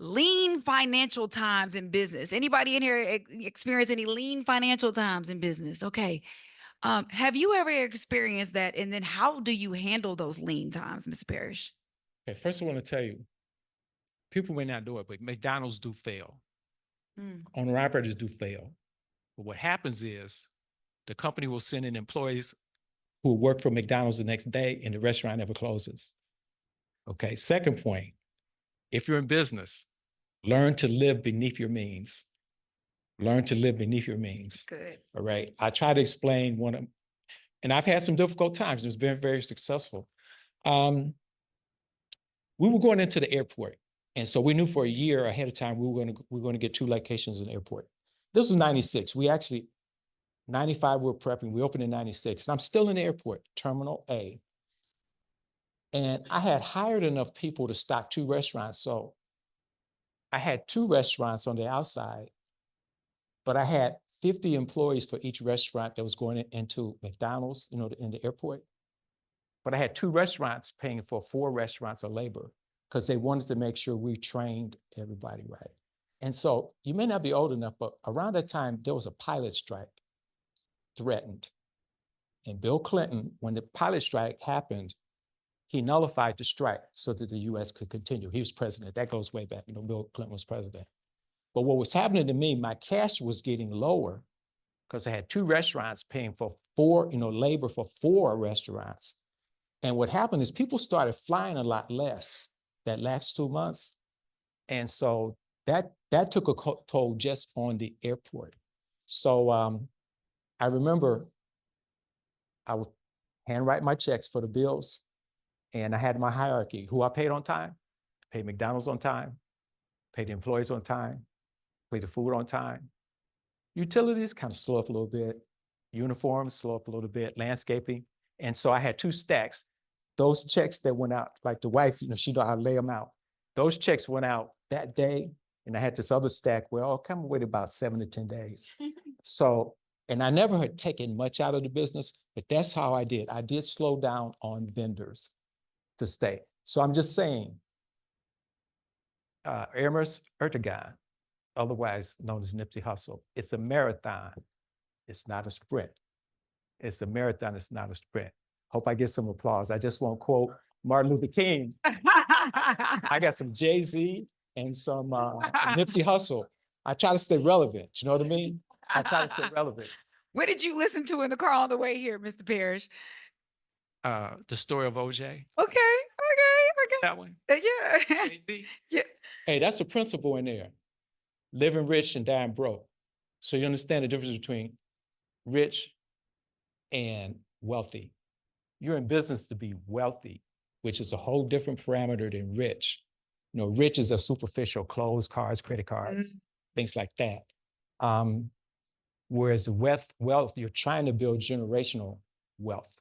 lean financial times in business. Anybody in here experience any lean financial times in business? Okay. Have you ever experienced that? And then how do you handle those lean times, Mr. Parrish? Okay, first I want to tell you, people may not know it, but McDonald's do fail. Owner operators do fail. But what happens is the company will send in employees who will work for McDonald's the next day and the restaurant never closes. Okay, second point, if you're in business, learn to live beneath your means. Learn to live beneath your means. That's good. All right. I try to explain and I've had some difficult times. It's been very successful. We were going into the airport. And so we knew for a year ahead of time, we were going to get 2 locations in the airport. This was 96. 95, we were prepping. We opened in 96. And I'm still in the airport, Terminal A. And I had hired enough people to stock 2 restaurants. So I had 2 restaurants on the outside, but I had 50 employees for each restaurant that was going into McDonald's, in the airport. But I had 2 restaurants paying for 4 restaurants of labor because they wanted to make sure we trained everybody right. And so you may not be old enough, but around that time, there was a pilot strike threatened. And Bill Clinton, when the pilot strike happened, he nullified the strike so that the US could continue. He was president. That goes way back. Bill Clinton was president. But what was happening to me, my cash was getting lower because I had 2 restaurants paying for 4, labor for 4 restaurants. And what happened is people started flying a lot less that last 2 months. And so that took a toll just on the airport. So I remember I would handwrite my checks for the bills, and I had my hierarchy, who I paid on time, paid McDonald's on time, paid the employees on time, paid the food on time. Utilities kind of slow up a little bit, uniforms slow up a little bit, landscaping. And so I had 2 stacks. Those checks that went out, like the wife, she know how to lay them out. Those checks went out that day, and I had this other stack where I'll come wait about 7 to 10 days. So, and I never had taken much out of the business, but that's how I did. I did slow down on vendors to stay. So I'm just saying, Hermes Ertegun, otherwise known as Nipsey Hussle, it's a marathon. It's not a sprint. It's a marathon, it's not a sprint. Hope I get some applause. I just want to quote Martin Luther King. I got some Jay-Z and some Nipsey Hussle. I try to stay relevant. You know what I mean? I try to stay relevant. What did you listen to in the car on the way here, Mr. Parrish? The story of OJ. Okay. That one. Yeah. Jay-Z. Yeah. Hey, that's a principle in there. Living rich and dying broke. So you understand the difference between rich and wealthy. You're in business to be wealthy, which is a whole different parameter than rich. Rich is a superficial, clothes, cars, credit cards, things like that. Whereas the wealth, you're trying to build generational wealth.